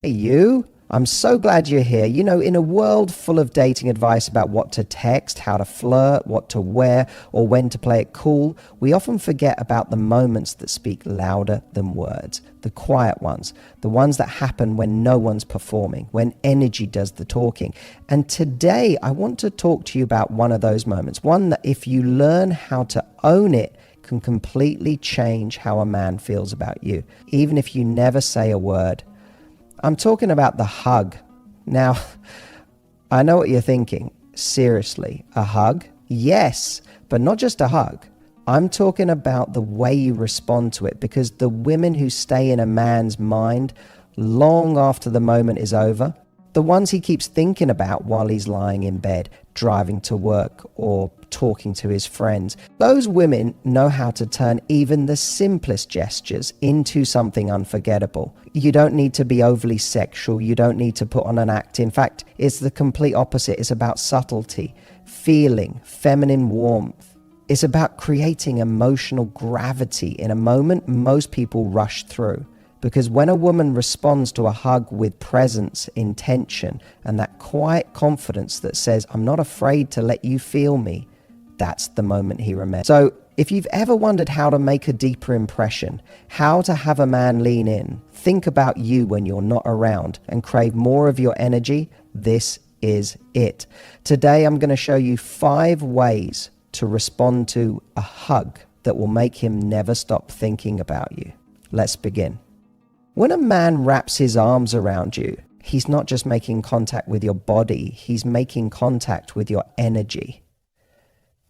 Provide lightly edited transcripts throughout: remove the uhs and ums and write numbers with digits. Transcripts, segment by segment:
Hey, you. I'm so glad you're here. You know, in a world full of dating advice about what to text, how to flirt, what to wear, or when to play it cool, we often forget about the moments that speak louder than words. The quiet ones, the ones that happen when no one's performing, when energy does the talking. And today, I want to talk to you about one of those moments, one that if you learn how to own it, can completely change how a man feels about you, even if you never say a word. I'm talking about the hug. Now, I know what you're thinking. Seriously, a hug? Yes, but not just a hug. I'm talking about the way you respond to it, because the women who stay in a man's mind long after the moment is over, the ones he keeps thinking about while he's lying in bed, driving to work, or talking to his friends. Those women know how to turn even the simplest gestures into something unforgettable. You don't need to be overly sexual. You don't need to put on an act. In fact, it's the complete opposite. It's about subtlety, feeling, feminine warmth. It's about creating emotional gravity in a moment most people rush through. Because when a woman responds to a hug with presence, intention, and that quiet confidence that says, I'm not afraid to let you feel me, that's the moment he remembers. So if you've ever wondered how to make a deeper impression, how to have a man lean in, think about you when you're not around, and crave more of your energy, this is it. Today I'm going to show you 5 ways to respond to a hug that will make him never stop thinking about you. Let's begin. When a man wraps his arms around you, he's not just making contact with your body, he's making contact with your energy.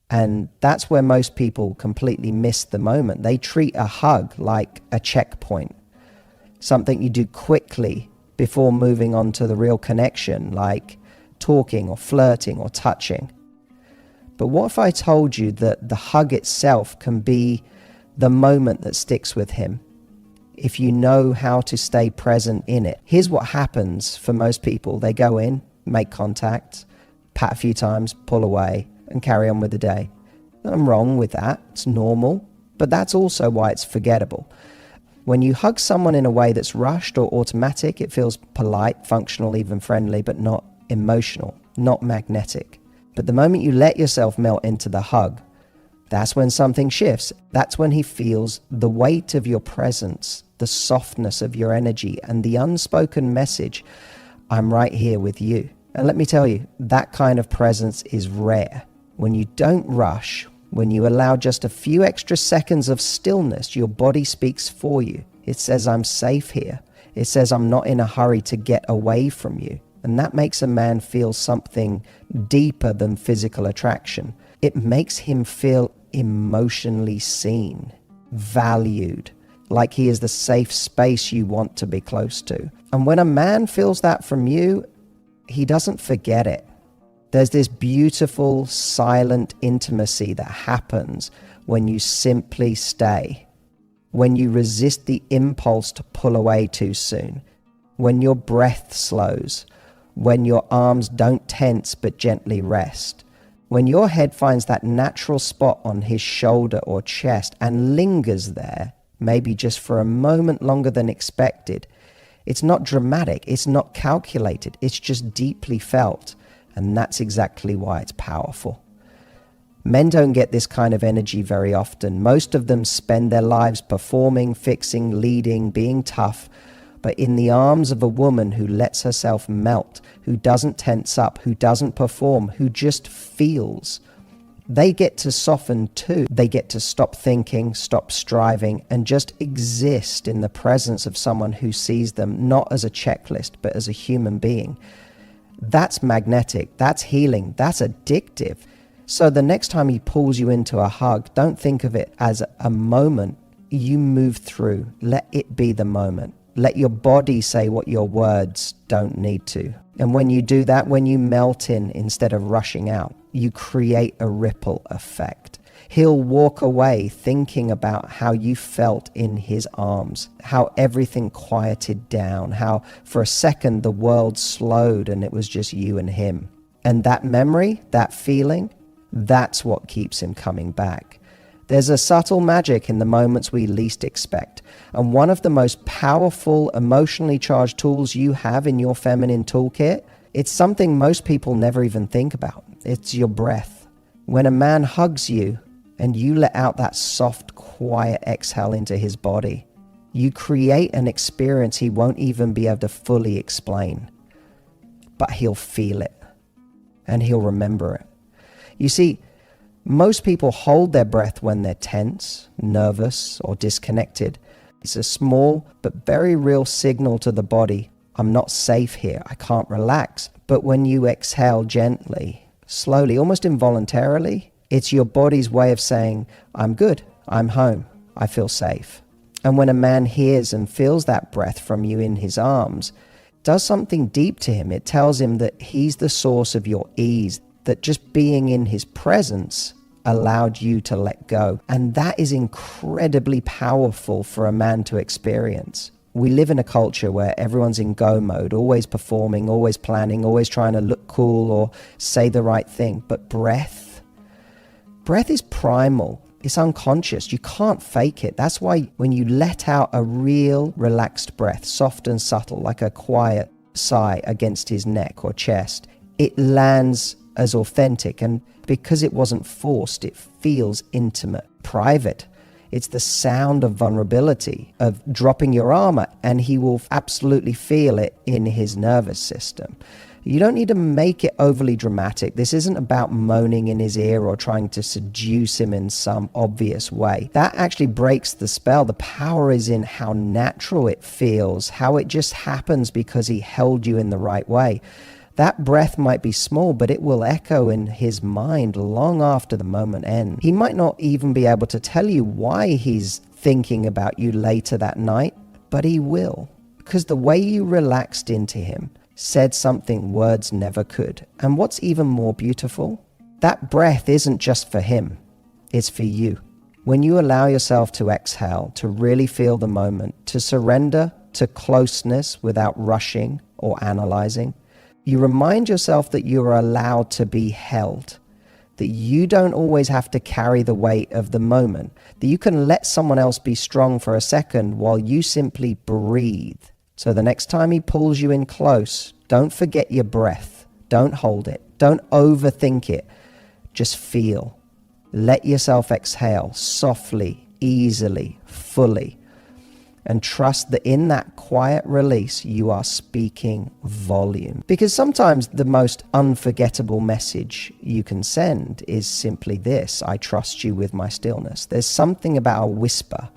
And that's where most people completely miss the moment. They treat a hug like a checkpoint, something you do quickly before moving on to the real connection, like talking or flirting or touching. But what if I told you that the hug itself can be the moment that sticks with him, if you know how to stay present in it? Here's what happens for most people. They go in, make contact, pat a few times, pull away, and carry on with the day. Nothing wrong with that. It's normal, but that's also why it's forgettable. When you hug someone in a way that's rushed or automatic, it feels polite, functional, even friendly, but not emotional, not magnetic. But the moment you let yourself melt into the hug, that's when something shifts. That's when he feels the weight of your presence, the softness of your energy, and the unspoken message, I'm right here with you. And let me tell you, that kind of presence is rare. When you don't rush, when you allow just a few extra seconds of stillness, your body speaks for you. It says, I'm safe here. It says, I'm not in a hurry to get away from you. And that makes a man feel something deeper than physical attraction. It makes him feel emotionally seen, valued, like he is the safe space you want to be close to. And when a man feels that from you, he doesn't forget it. There's this beautiful, silent intimacy that happens when you simply stay, when you resist the impulse to pull away too soon, when your breath slows, when your arms don't tense but gently rest, when your head finds that natural spot on his shoulder or chest and lingers there, maybe just for a moment longer than expected. It's not dramatic, it's not calculated, it's just deeply felt. And that's exactly why it's powerful. Men don't get this kind of energy very often. Most of them spend their lives performing, fixing, leading, being tough. But in the arms of a woman who lets herself melt, who doesn't tense up, who doesn't perform, who just feels, they get to soften too. They get to stop thinking, stop striving, and just exist in the presence of someone who sees them not as a checklist, but as a human being. That's magnetic, that's healing, that's addictive. So the next time he pulls you into a hug, don't think of it as a moment. You move through. Let it be the moment. Let your body say what your words don't need to. And when you do that, when you melt in instead of rushing out, you create a ripple effect. He'll walk away thinking about how you felt in his arms, how everything quieted down, how for a second the world slowed and it was just you and him. And that memory, that feeling, that's what keeps him coming back. There's a subtle magic in the moments we least expect. And one of the most powerful, emotionally charged tools you have in your feminine toolkit, it's something most people never even think about. It's your breath. When a man hugs you and you let out that soft, quiet exhale into his body, you create an experience he won't even be able to fully explain. But he'll feel it and he'll remember it. You see, most people hold their breath when they're tense, nervous, or disconnected. It's a small but very real signal to the body, I'm not safe here, I can't relax. But when you exhale gently, slowly, almost involuntarily, it's your body's way of saying, I'm good, I'm home, I feel safe. And when a man hears and feels that breath from you in his arms, it does something deep to him. It tells him that he's the source of your ease, that just being in his presence allowed you to let go. And that is incredibly powerful for a man to experience. We live in a culture where everyone's in go mode, always performing, always planning, always trying to look cool or say the right thing. But breath is primal. It's unconscious. You can't fake it. That's why when you let out a real relaxed breath, soft and subtle, like a quiet sigh against his neck or chest, it lands as authentic. And because it wasn't forced, it feels intimate, private. It's the sound of vulnerability, of dropping your armor, and he will absolutely feel it in his nervous system. You don't need to make it overly dramatic. This isn't about moaning in his ear or trying to seduce him in some obvious way. That actually breaks the spell. The power is in how natural it feels, how it just happens because he held you in the right way. That breath might be small, but it will echo in his mind long after the moment ends. He might not even be able to tell you why he's thinking about you later that night, but he will. Because the way you relaxed into him said something words never could. And what's even more beautiful, that breath isn't just for him, it's for you. When you allow yourself to exhale, to really feel the moment, to surrender to closeness without rushing or analyzing, you remind yourself that you are allowed to be held, that you don't always have to carry the weight of the moment, that you can let someone else be strong for a second while you simply breathe. So the next time he pulls you in close, don't forget your breath. Don't hold it. Don't overthink it. Just feel. Let yourself exhale softly, easily, fully. And trust that in that quiet release, you are speaking volume. Because sometimes the most unforgettable message you can send is simply this: I trust you with my stillness. There's something about a whisper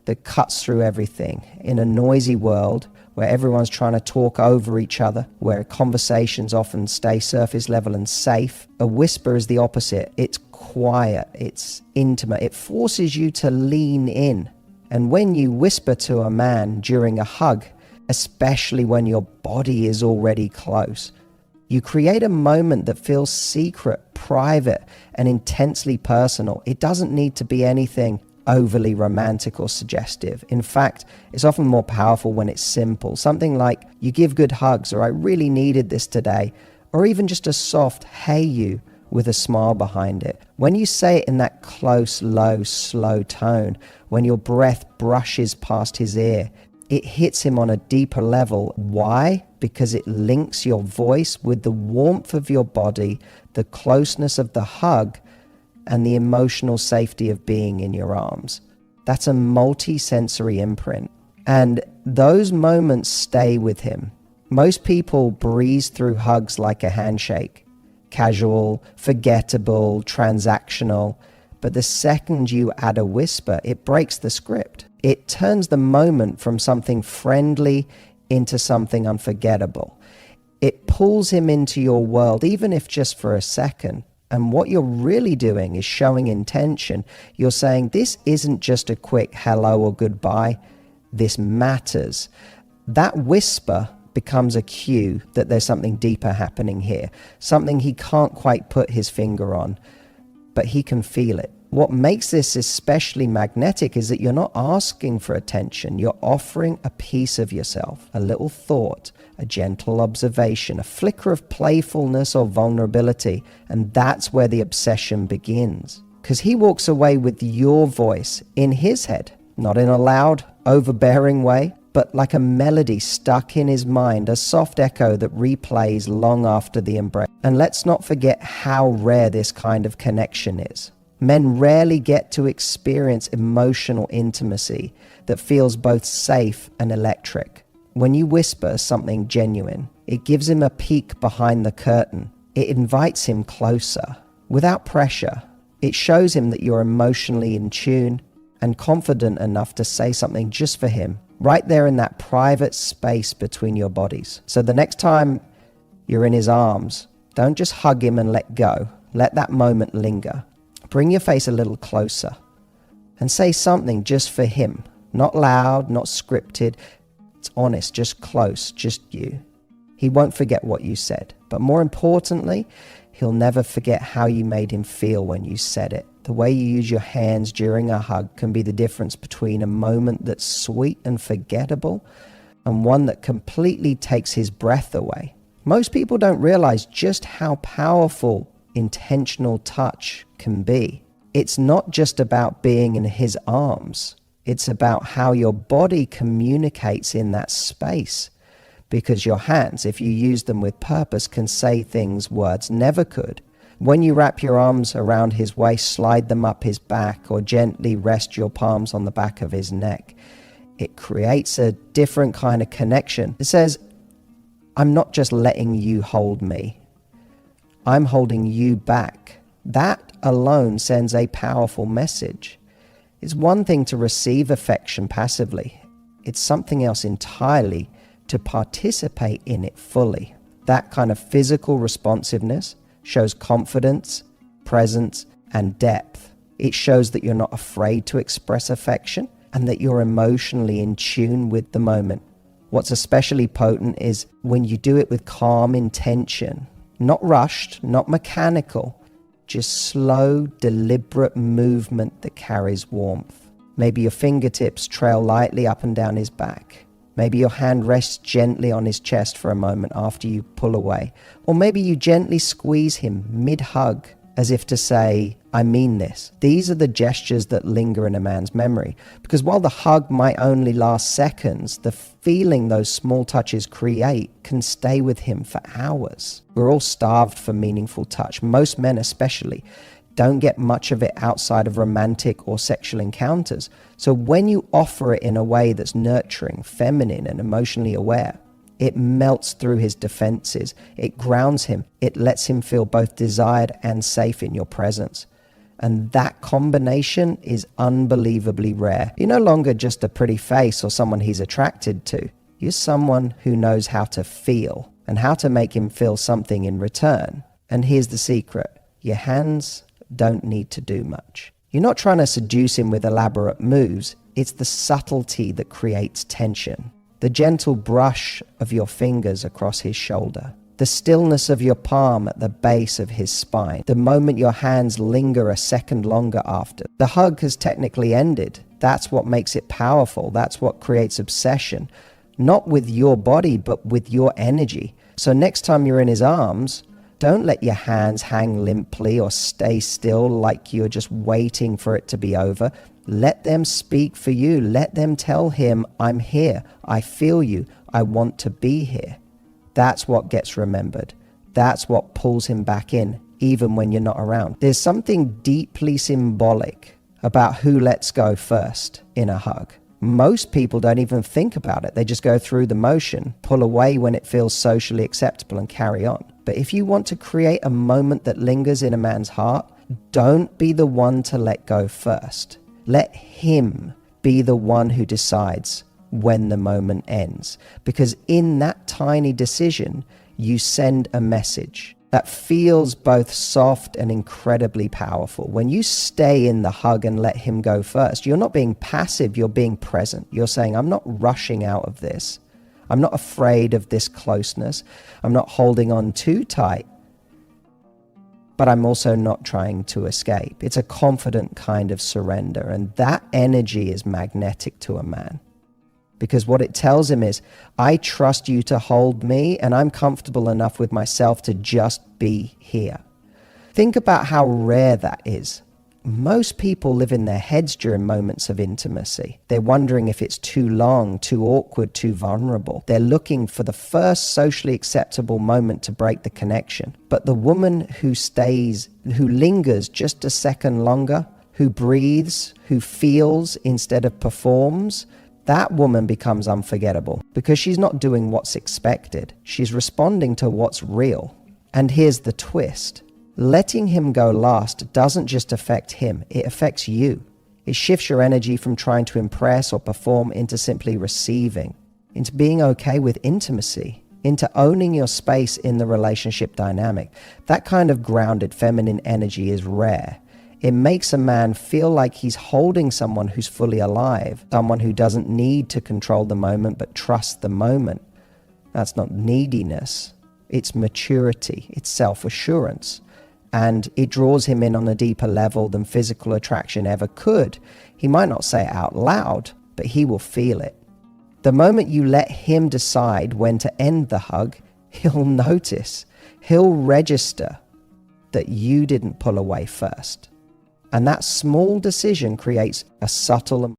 that cuts through everything. In a noisy world where everyone's trying to talk over each other, where conversations often stay surface level and safe, a whisper is the opposite. It's quiet, it's intimate, it forces you to lean in. And when you whisper to a man during a hug, especially when your body is already close, you create a moment that feels secret, private, and intensely personal. It doesn't need to be anything overly romantic or suggestive. In fact, it's often more powerful when it's simple. Something like, you give good hugs, or I really needed this today, or even just a soft, hey you, with a smile behind it. When you say it in that close, low, slow tone, when your breath brushes past his ear, it hits him on a deeper level. Why? Because it links your voice with the warmth of your body, the closeness of the hug, and the emotional safety of being in your arms. That's a multi-sensory imprint. And those moments stay with him. Most people breeze through hugs like a handshake. Casual, forgettable, transactional. But the second you add a whisper, it breaks the script. It turns the moment from something friendly into something unforgettable. It pulls him into your world, even if just for a second. And what you're really doing is showing intention. You're saying, this isn't just a quick hello or goodbye. This matters. That whisper becomes a cue that there's something deeper happening here, something he can't quite put his finger on, but he can feel it. What makes this especially magnetic is that you're not asking for attention. You're offering a piece of yourself, a little thought, a gentle observation, a flicker of playfulness or vulnerability, and that's where the obsession begins. because he walks away with your voice in his head, not in a loud, overbearing way, but like a melody stuck in his mind, a soft echo that replays long after the embrace. And let's not forget how rare this kind of connection is. Men rarely get to experience emotional intimacy that feels both safe and electric. When you whisper something genuine, it gives him a peek behind the curtain. It invites him closer, without pressure. It shows him that you're emotionally in tune and confident enough to say something just for him, right there in that private space between your bodies. So the next time you're in his arms, don't just hug him and let go. Let that moment linger. Bring your face a little closer and say something just for him. Not loud, not scripted. It's honest, just close, just you. He won't forget what you said. But more importantly, he'll never forget how you made him feel when you said it. The way you use your hands during a hug can be the difference between a moment that's sweet and forgettable and one that completely takes his breath away. Most people don't realize just how powerful intentional touch can be. It's not just about being in his arms. It's about how your body communicates in that space. Because your hands, if you use them with purpose, can say things words never could. When you wrap your arms around his waist, slide them up his back, or gently rest your palms on the back of his neck, it creates a different kind of connection. It says, I'm not just letting you hold me. I'm holding you back. That alone sends a powerful message. It's one thing to receive affection passively. It's something else entirely to participate in it fully. That kind of physical responsiveness shows confidence, presence, and depth. It shows that you're not afraid to express affection and that you're emotionally in tune with the moment. What's especially potent is when you do it with calm intention, not rushed, not mechanical, just slow, deliberate movement that carries warmth. Maybe your fingertips trail lightly up and down his back. Maybe your hand rests gently on his chest for a moment after you pull away. Or maybe you gently squeeze him mid-hug as if to say, I mean this. These are the gestures that linger in a man's memory. Because while the hug might only last seconds, the feeling those small touches create can stay with him for hours. We're all starved for meaningful touch. Most men especially don't get much of it outside of romantic or sexual encounters. So when you offer it in a way that's nurturing, feminine, and emotionally aware, it melts through his defenses. It grounds him. It lets him feel both desired and safe in your presence. And that combination is unbelievably rare. You're no longer just a pretty face or someone he's attracted to. You're someone who knows how to feel and how to make him feel something in return. And here's the secret. Your hands don't need to do much. You're not trying to seduce him with elaborate moves. It's the subtlety that creates tension. The gentle brush of your fingers across his shoulder. The stillness of your palm at the base of his spine. The moment your hands linger a second longer after. The hug has technically ended. That's what makes it powerful. That's what creates obsession. Not with your body, but with your energy. So next time you're in his arms, don't let your hands hang limply or stay still like you're just waiting for it to be over. Let them speak for you. Let them tell him, I'm here. I feel you. I want to be here. That's what gets remembered. That's what pulls him back in, even when you're not around. There's something deeply symbolic about who lets go first in a hug. Most people don't even think about it. They just go through the motion, pull away when it feels socially acceptable, and carry on. But if you want to create a moment that lingers in a man's heart, don't be the one to let go first. Let him be the one who decides when the moment ends. Because in that tiny decision, you send a message that feels both soft and incredibly powerful. When you stay in the hug and let him go first, you're not being passive, you're being present. You're saying, I'm not rushing out of this. I'm not afraid of this closeness. I'm not holding on too tight, but I'm also not trying to escape. It's a confident kind of surrender, and that energy is magnetic to a man. Because what it tells him is, I trust you to hold me, and I'm comfortable enough with myself to just be here. Think about how rare that is. Most people live in their heads during moments of intimacy. They're wondering if it's too long, too awkward, too vulnerable. They're looking for the first socially acceptable moment to break the connection. But the woman who lingers just a second longer, who breathes, who feels instead of performs, that woman becomes unforgettable because she's not doing what's expected. She's responding to what's real. And here's the twist. Letting him go last doesn't just affect him, it affects you. It shifts your energy from trying to impress or perform into simply receiving, into being okay with intimacy, into owning your space in the relationship dynamic. That kind of grounded feminine energy is rare. It makes a man feel like he's holding someone who's fully alive, someone who doesn't need to control the moment but trusts the moment. That's not neediness, it's maturity, it's self-assurance. And it draws him in on a deeper level than physical attraction ever could. He might not say it out loud, but he will feel it. The moment you let him decide when to end the hug, he'll notice, he'll register that you didn't pull away first. And that small decision creates a subtle